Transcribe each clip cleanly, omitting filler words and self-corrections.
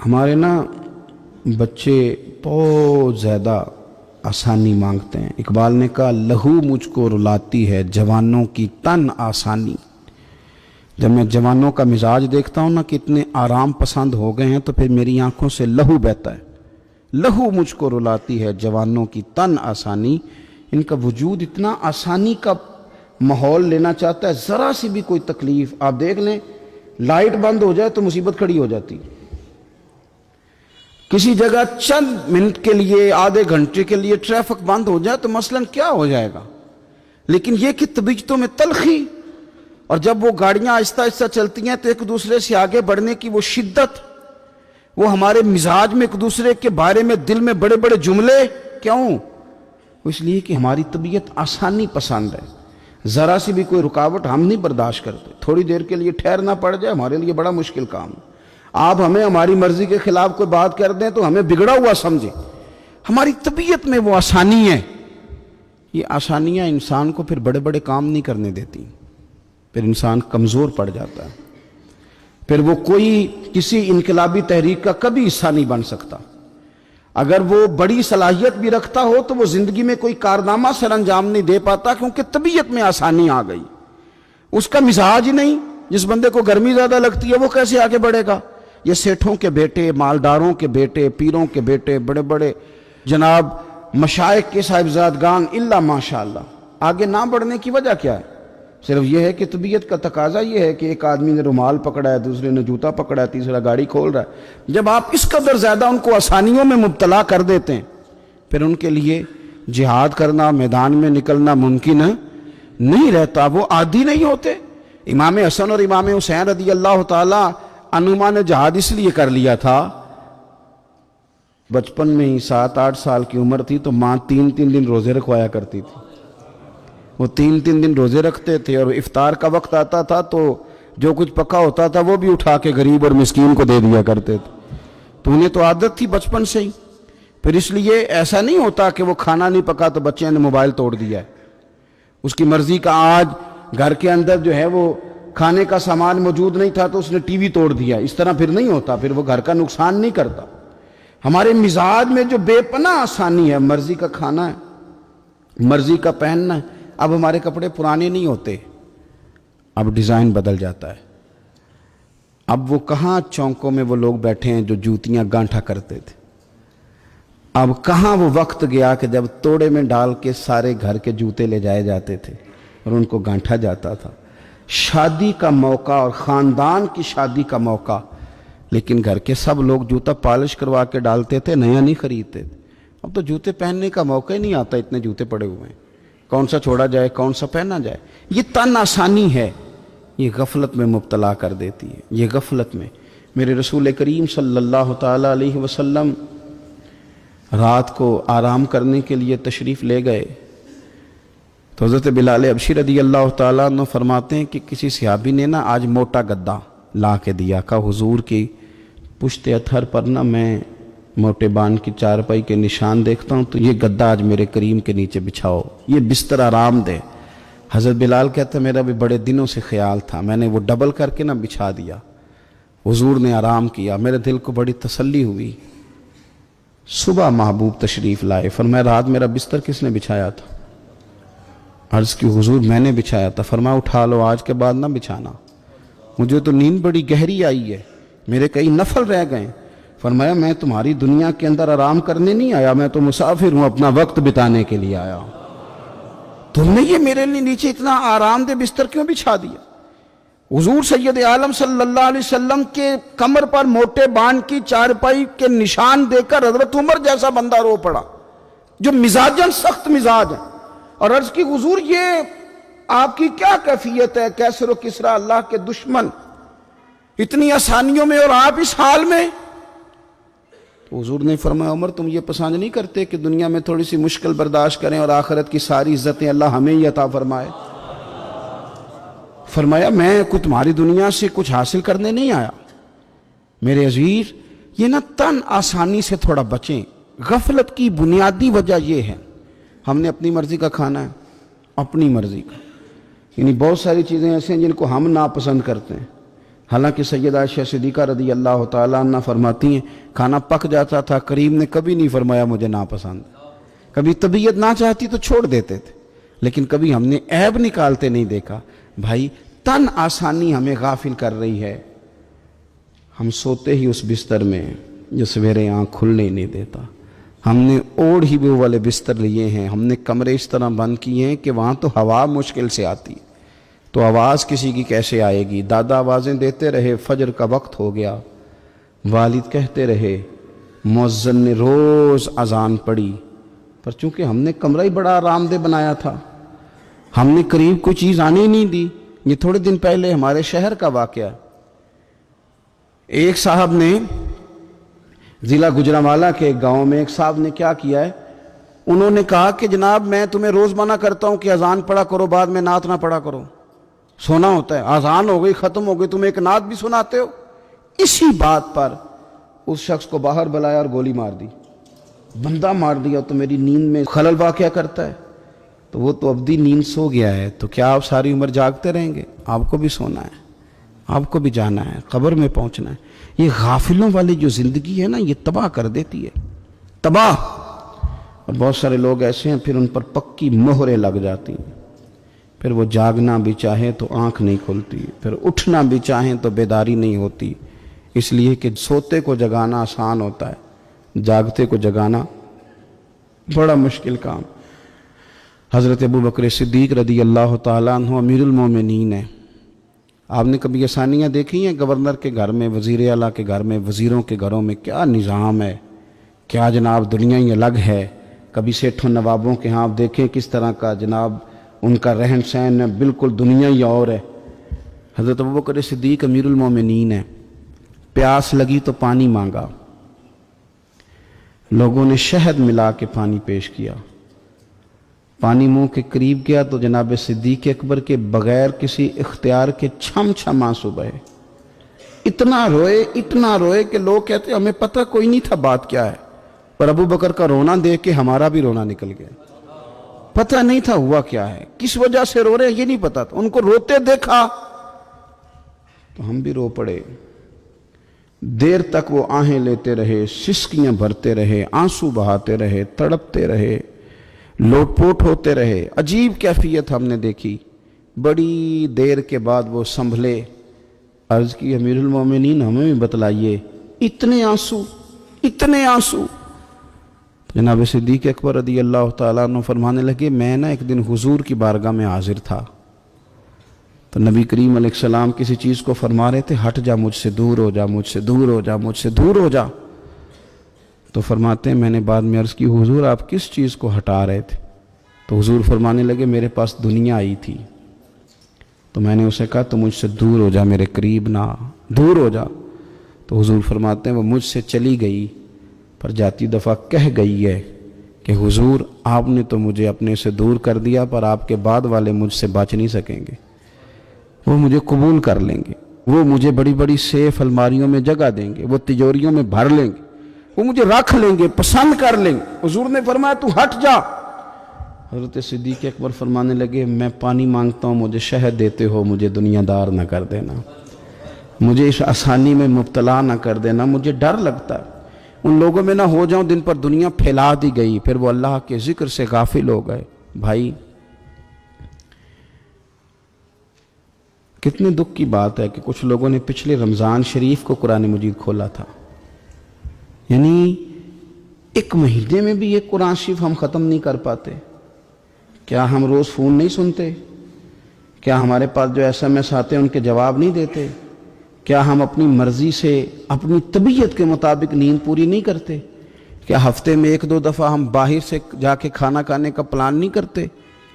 ہمارے نا بچے بہت زیادہ آسانی مانگتے ہیں۔ اقبال نے کہا لہو مجھ کو رلاتی ہے جوانوں کی تن آسانی۔ جب میں جوانوں کا مزاج دیکھتا ہوں نا کہ اتنے آرام پسند ہو گئے ہیں تو پھر میری آنکھوں سے لہو بہتا ہے۔ لہو مجھ کو رلاتی ہے جوانوں کی تن آسانی۔ ان کا وجود اتنا آسانی کا ماحول لینا چاہتا ہے، ذرا سی بھی کوئی تکلیف آپ دیکھ لیں، لائٹ بند ہو جائے تو مصیبت کھڑی ہو جاتی۔ کسی جگہ چند منٹ کے لیے، آدھے گھنٹے کے لیے ٹریفک بند ہو جائے تو مثلاً کیا ہو جائے گا، لیکن یہ کہ طبیعتوں میں تلخی، اور جب وہ گاڑیاں آہستہ آہستہ چلتی ہیں تو ایک دوسرے سے آگے بڑھنے کی وہ شدت، وہ ہمارے مزاج میں ایک دوسرے کے بارے میں دل میں بڑے بڑے جملے، کیوں؟ اس لیے کہ ہماری طبیعت آسانی پسند ہے، ذرا سی بھی کوئی رکاوٹ ہم نہیں برداشت کرتے، تھوڑی دیر کے لیے ٹھہرنا پڑ جائے ہمارے لیے بڑا مشکل کام ہے۔ آپ ہمیں ہماری مرضی کے خلاف کوئی بات کر دیں تو ہمیں بگڑا ہوا سمجھیں، ہماری طبیعت میں وہ آسانی ہے۔ یہ آسانیاں انسان کو پھر بڑے بڑے کام نہیں کرنے دیتی، پھر انسان کمزور پڑ جاتا ہے، پھر وہ کوئی کسی انقلابی تحریک کا کبھی حصہ نہیں بن سکتا۔ اگر وہ بڑی صلاحیت بھی رکھتا ہو تو وہ زندگی میں کوئی کارنامہ سر انجام نہیں دے پاتا، کیونکہ طبیعت میں آسانی آ گئی، اس کا مزاج ہی نہیں۔ جس بندے کو گرمی زیادہ لگتی ہے وہ کیسے آگے بڑھے گا؟ یہ سیٹھوں کے بیٹے، مالداروں کے بیٹے، پیروں کے بیٹے، بڑے بڑے جناب مشائخ کے صاحبزادگان، الا ماشاءاللہ، آگے نہ بڑھنے کی وجہ کیا ہے؟ صرف یہ ہے کہ طبیعت کا تقاضا یہ ہے کہ ایک آدمی نے رومال پکڑا ہے، دوسرے نے جوتا پکڑا ہے، تیسرا گاڑی کھول رہا ہے۔ جب آپ اس قدر زیادہ ان کو آسانیوں میں مبتلا کر دیتے ہیں، پھر ان کے لیے جہاد کرنا، میدان میں نکلنا ممکن نہیں رہتا، وہ عادی نہیں ہوتے۔ امام حسن اور امام حسین رضی اللہ تعالی عنہما نے جہاد اس لیے کر لیا تھا، بچپن میں ہی 7-8 سال کی عمر تھی تو ماں 3 دن روزے رکھوایا کرتی تھی، وہ 3 دن روزے رکھتے تھے، اور افطار کا وقت آتا تھا تو جو کچھ پکا ہوتا تھا وہ بھی اٹھا کے غریب اور مسکین کو دے دیا کرتے تھے، تو انہیں تو عادت تھی بچپن سے ہی۔ پھر اس لیے ایسا نہیں ہوتا کہ وہ کھانا نہیں پکا تو بچے نے موبائل توڑ دیا ہے، اس کی مرضی کا آج گھر کے اندر جو ہے وہ کھانے کا سامان موجود نہیں تھا تو اس نے ٹی وی توڑ دیا، اس طرح پھر نہیں ہوتا، پھر وہ گھر کا نقصان نہیں کرتا۔ ہمارے مزاج میں جو بے پناہ آسانی ہے، مرضی کا کھانا ہے، مرضی کا پہننا ہے۔ اب ہمارے کپڑے پرانے نہیں ہوتے، اب ڈیزائن بدل جاتا ہے۔ اب وہ کہاں چونکوں میں وہ لوگ بیٹھے ہیں جو جوتیاں گانٹھا کرتے تھے، اب کہاں وہ وقت گیا کہ جب توڑے میں ڈال کے سارے گھر کے جوتے لے جائے جاتے تھے اور ان کو گانٹھا جاتا تھا۔ شادی کا موقع اور خاندان کی شادی کا موقع، لیکن گھر کے سب لوگ جوتا پالش کروا کے ڈالتے تھے، نیا نہیں خریدتے تھے۔ اب تو جوتے پہننے کا موقع ہی نہیں آتا، اتنے جوتے پڑے ہوئے ہیں، کون سا چھوڑا جائے، کون سا پہنا جائے۔ یہ تن آسانی ہے، یہ غفلت میں مبتلا کر دیتی ہے، یہ غفلت میں۔ میرے رسول کریم صلی اللہ تعالی علیہ وسلم رات کو آرام کرنے کے لیے تشریف لے گئے تو حضرت بلال حبشی رضی اللہ تعالیٰ عنہ فرماتے ہیں کہ کسی صحابی نے نا آج موٹا گدا لا کے دیا، کہا حضور کی پشت اتھر پر نا میں موٹے بان کی چارپائی کے نشان دیکھتا ہوں، تو یہ گدا آج میرے کریم کے نیچے بچھاؤ، یہ بستر آرام دے۔ حضرت بلال کہتے ہیں میرا بھی بڑے دنوں سے خیال تھا، میں نے وہ ڈبل کر کے نا بچھا دیا، حضور نے آرام کیا، میرے دل کو بڑی تسلی ہوئی۔ صبح محبوب تشریف لائے، فرمایا رات میرا بستر کس نے بچھایا تھا؟ عرض کی حضور میں نے بچھایا تھا۔ فرمایا اٹھا لو، آج کے بعد نہ بچھانا، مجھے تو نیند بڑی گہری آئی ہے، میرے کئی نفل رہ گئے۔ فرمایا میں تمہاری دنیا کے اندر آرام کرنے نہیں آیا، میں تو مسافر ہوں، اپنا وقت بتانے کے لیے آیا ہوں، تم نے یہ میرے لیے نیچے اتنا آرام دہ بستر کیوں بچھا دیا؟ حضور سید عالم صلی اللہ علیہ وسلم کے کمر پر موٹے بان کی چارپائی کے نشان دے کر حضرت عمر جیسا بندہ رو پڑا جو مزاجن سخت مزاج ہے، اور عرض کی حضور یہ آپ کی کیا کیفیت ہے؟ کیسر و کسرا اللہ کے دشمن اتنی آسانیوں میں اور آپ اس حال میں؟ تو حضور نے فرمایا عمر تم یہ پسند نہیں کرتے کہ دنیا میں تھوڑی سی مشکل برداشت کریں اور آخرت کی ساری عزتیں اللہ ہمیں ہی عطا فرمائے؟ فرمایا میں کچھ تمہاری دنیا سے کچھ حاصل کرنے نہیں آیا۔ میرے عزیز یہ نہ تن آسانی سے تھوڑا بچیں۔ غفلت کی بنیادی وجہ یہ ہے ہم نے اپنی مرضی کا کھانا ہے، اپنی مرضی کا، یعنی بہت ساری چیزیں ایسے ہیں جن کو ہم ناپسند کرتے ہیں، حالانکہ سیدہ عائشہ صدیقہ رضی اللہ تعالیٰ عنہ فرماتی ہیں کھانا پک جاتا تھا، کریم نے کبھی نہیں فرمایا مجھے ناپسند، کبھی طبیعت نہ چاہتی تو چھوڑ دیتے تھے، لیکن کبھی ہم نے عیب نکالتے نہیں دیکھا۔ بھائی تن آسانی ہمیں غافل کر رہی ہے، ہم سوتے ہی اس بستر میں جو سویرے آنکھ کھلنے نہیں دیتا، ہم نے اوڑھ ہی وہ والے بستر لیے ہیں، ہم نے کمرے اس طرح بند کیے ہیں کہ وہاں تو ہوا مشکل سے آتی، تو آواز کسی کی کیسے آئے گی؟ دادا آوازیں دیتے رہے، فجر کا وقت ہو گیا، والد کہتے رہے، مؤذن نے روز اذان پڑھی، پر چونکہ ہم نے کمرہ ہی بڑا آرام دہ بنایا تھا، ہم نے قریب کوئی چیز آنے ہی نہیں دی۔ یہ تھوڑے دن پہلے ہمارے شہر کا واقعہ، ایک صاحب نے ضلع گجرانوالہ کے ایک گاؤں میں ایک صاحب نے کیا کیا ہے، انہوں نے کہا کہ جناب میں تمہیں روز منع کرتا ہوں کہ اذان پڑھا کرو، بعد میں نعت نہ پڑھا کرو، سونا ہوتا ہے، اذان ہو گئی ختم ہو گئی، تم ایک نعت بھی سناتے ہو۔ اسی بات پر اس شخص کو باہر بلایا اور گولی مار دی، بندہ مار دیا تو میری نیند میں خلل واقع کرتا ہے، تو وہ تو ابدی نیند سو گیا ہے، تو کیا آپ ساری عمر جاگتے رہیں گے؟ آپ کو بھی سونا ہے، آپ کو بھی جانا ہے، قبر میں پہنچنا ہے۔ یہ غافلوں والی جو زندگی ہے نا، یہ تباہ کر دیتی ہے، تباہ۔ اور بہت سارے لوگ ایسے ہیں پھر ان پر پکی مہریں لگ جاتی ہیں، پھر وہ جاگنا بھی چاہے تو آنکھ نہیں کھلتی، پھر اٹھنا بھی چاہیں تو بیداری نہیں ہوتی، اس لیے کہ سوتے کو جگانا آسان ہوتا ہے، جاگتے کو جگانا بڑا مشکل کام۔ حضرت ابو بکر صدیق رضی اللہ تعالیٰ عنہ امیر المومنین ہیں، آپ نے کبھی آسانیاں دیکھی ہیں؟ گورنر کے گھر میں، وزیر اعلیٰ کے گھر میں، وزیروں کے گھروں میں کیا نظام ہے، کیا جناب دنیا ہی الگ ہے۔ کبھی سیٹھوں نوابوں کے ہاں آپ دیکھیں کس طرح کا جناب ان کا رہن سہن ہے، بالکل دنیا ہی اور ہے۔ حضرت ابوبکر صدیق امیر المومنین ہیں، پیاس لگی تو پانی مانگا، لوگوں نے شہد ملا کے پانی پیش کیا، پانی منہ کے قریب گیا تو جناب صدیق اکبر کے بغیر کسی اختیار کے چھم چھم آنسو بہے، اتنا روئے کہ لوگ کہتے ہمیں پتہ کوئی نہیں تھا بات کیا ہے، پر ابو بکر کا رونا دیکھ کے ہمارا بھی رونا نکل گیا، پتہ نہیں تھا ہوا کیا ہے، کس وجہ سے رو رہے ہیں یہ نہیں پتا تھا، ان کو روتے دیکھا تو ہم بھی رو پڑے۔ دیر تک وہ آہیں لیتے رہے، سسکیاں بھرتے رہے، آنسو بہاتے رہے، تڑپتے رہے، لوٹ پوٹ ہوتے رہے، عجیب کیفیت ہم نے دیکھی۔ بڑی دیر کے بعد وہ سنبھلے، عرض کی امیر المومنین ہمیں بھی بتلائیے، اتنے آنسو۔ جناب صدیق اکبر رضی اللہ تعالیٰ عنہ فرمانے لگے، میں ایک دن حضور کی بارگاہ میں حاضر تھا، تو نبی کریم علیہ السلام کسی چیز کو فرما رہے تھے، ہٹ جا مجھ سے دور ہو جا، مجھ سے دور ہو جا، مجھ سے دور ہو جا، تو فرماتے ہیں میں نے بعد میں عرض کی حضور آپ کس چیز کو ہٹا رہے تھے؟ تو حضور فرمانے لگے میرے پاس دنیا آئی تھی، تو میں نے اسے کہا تو مجھ سے دور ہو جا، میرے قریب نہ، دور ہو جا۔ تو حضور فرماتے ہیں وہ مجھ سے چلی گئی، پر جاتی دفعہ کہہ گئی ہے کہ حضور آپ نے تو مجھے اپنے سے دور کر دیا، پر آپ کے بعد والے مجھ سے بچ نہیں سکیں گے، وہ مجھے قبول کر لیں گے، وہ مجھے بڑی بڑی سیف الماریوں میں جگہ دیں گے، وہ تجوریوں میں بھر لیں گے، وہ مجھے رکھ لیں گے، پسند کر لیں گے۔ حضور نے فرمایا تو ہٹ جا۔ حضرت صدیق اکبر فرمانے لگے میں پانی مانگتا ہوں، مجھے شہد دیتے ہو، مجھے دنیا دار نہ کر دینا، مجھے اس آسانی میں مبتلا نہ کر دینا، مجھے ڈر لگتا ہے ان لوگوں میں نہ ہو جاؤں جن پر دنیا پھیلا دی گئی، پھر وہ اللہ کے ذکر سے غافل ہو گئے۔ بھائی کتنے دکھ کی بات ہے کہ کچھ لوگوں نے پچھلے رمضان شریف کو قرآن مجید کھولا تھا، یعنی ایک مہینے میں بھی ایک قرآن شریف ہم ختم نہیں کر پاتے۔ کیا ہم روز فون نہیں سنتے؟ کیا ہمارے پاس جو SMS آتے ہیں ان کے جواب نہیں دیتے؟ کیا ہم اپنی مرضی سے اپنی طبیعت کے مطابق نیند پوری نہیں کرتے؟ کیا ہفتے میں 1-2 دفعہ ہم باہر سے جا کے کھانا کھانے کا پلان نہیں کرتے؟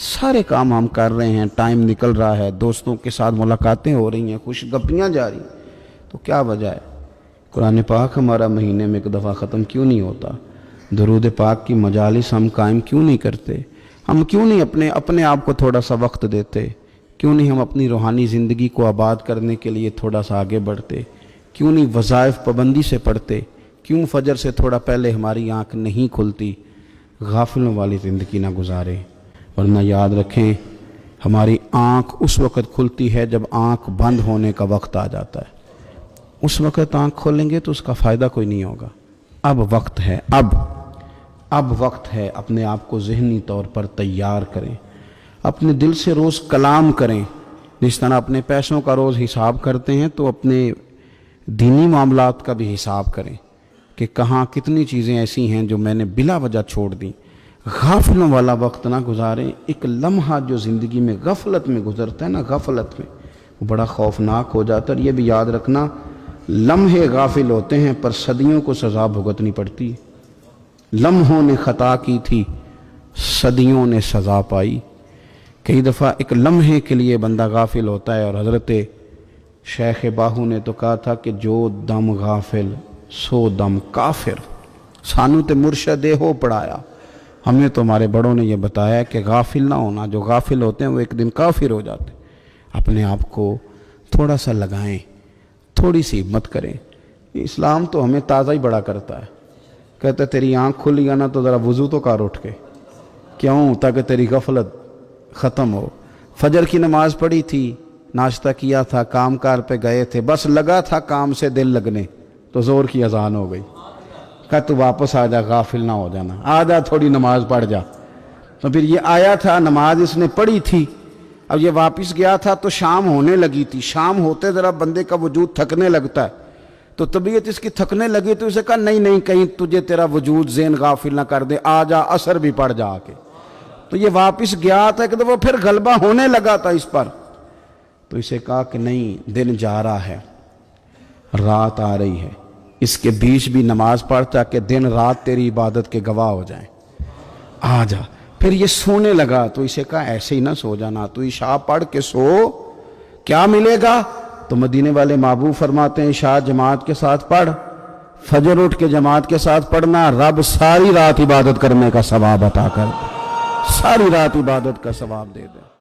سارے کام ہم کر رہے ہیں، ٹائم نکل رہا ہے، دوستوں کے ساتھ ملاقاتیں ہو رہی ہیں، خوش گپیاں جاری ہیں، تو کیا وجہ ہے؟ قرآن پاک ہمارا مہینے میں 1 دفعہ ختم کیوں نہیں ہوتا؟ درود پاک کی مجالس ہم قائم کیوں نہیں کرتے؟ ہم کیوں نہیں اپنے آپ کو تھوڑا سا وقت دیتے؟ کیوں نہیں ہم اپنی روحانی زندگی کو آباد کرنے کے لیے تھوڑا سا آگے بڑھتے؟ کیوں نہیں وظائف پابندی سے پڑھتے؟ کیوں فجر سے تھوڑا پہلے ہماری آنکھ نہیں کھلتی؟ غافلوں والی زندگی نہ گزارے، ورنہ یاد رکھیں ہماری آنکھ اس وقت کھلتی ہے جب آنکھ بند ہونے کا وقت آ جاتا ہے۔ اس وقت آنکھ کھولیں گے تو اس کا فائدہ کوئی نہیں ہوگا۔ اب وقت ہے، اب وقت ہے، اپنے آپ کو ذہنی طور پر تیار کریں، اپنے دل سے روز کلام کریں۔ جس طرح اپنے پیسوں کا روز حساب کرتے ہیں تو اپنے دینی معاملات کا بھی حساب کریں کہ کہاں کتنی چیزیں ایسی ہیں جو میں نے بلا وجہ چھوڑ دیں۔ غافلوں والا وقت نہ گزاریں۔ ایک لمحہ جو زندگی میں غفلت میں گزرتا ہے نا، غفلت میں، وہ بڑا خوفناک ہو جاتا ہے۔ اور یہ بھی یاد رکھنا، لمحے غافل ہوتے ہیں پر صدیوں کو سزا بھگتنی پڑتی ہے۔ لمحوں نے خطا کی تھی، صدیوں نے سزا پائی۔ کئی دفعہ ایک لمحے کے لیے بندہ غافل ہوتا ہے، اور حضرت شیخ باہو نے تو کہا تھا کہ جو دم غافل سو دم کافر۔ سانو تے مرشد ہو پڑھایا، ہمیں تو ہمارے بڑوں نے یہ بتایا کہ غافل نہ ہونا، جو غافل ہوتے ہیں وہ ایک دن کافر ہو جاتے ہیں۔ اپنے آپ کو تھوڑا سا لگائیں، تھوڑی سی ہمت کریں۔ اسلام تو ہمیں تازہ ہی بڑا کرتا ہے، کہتا ہے تیری آنکھ کھلی گا نا تو ذرا وضو تو کر اٹھ کے، کیوں؟ تاکہ تیری غفلت ختم ہو۔ فجر کی نماز پڑھی تھی، ناشتہ کیا تھا، کام کار پہ گئے تھے، بس لگا تھا کام سے دل لگنے تو زور کی اذان ہو گئی، کہا تو واپس آ جا، غافل نہ ہو جانا، آ جا تھوڑی نماز پڑھ جا۔ تو پھر یہ آیا تھا، نماز اس نے پڑھی تھی، اب یہ واپس گیا تھا تو شام ہونے لگی تھی۔ شام ہوتے ذرا بندے کا وجود تھکنے لگتا ہے، تو طبیعت اس کی تھکنے لگی تو اسے کہا نہیں کہیں تجھے تیرا وجود ذہن غافل نہ کر دے، آ جا عصر بھی پڑھ جا کے۔ تو یہ واپس گیا تھا کہ وہ پھر غلبہ ہونے لگا تھا اس پر، تو اسے کہا کہ نہیں، دن جا رہا ہے، رات آ رہی ہے، اس کے بیچ بھی نماز پڑھ تاکہ دن رات تیری عبادت کے گواہ ہو جائیں، آ جا۔ پھر یہ سونے لگا تو اسے کہا ایسے ہی نہ سو جانا، تو عشاء پڑھ کے سو، کیا ملے گا؟ تو مدینے والے محبوب فرماتے ہیں عشاء جماعت کے ساتھ پڑھ، فجر اٹھ کے جماعت کے ساتھ پڑھنا، رب ساری رات عبادت کرنے کا ثواب عطا کر دے، ساری رات عبادت کا ثواب دے دے۔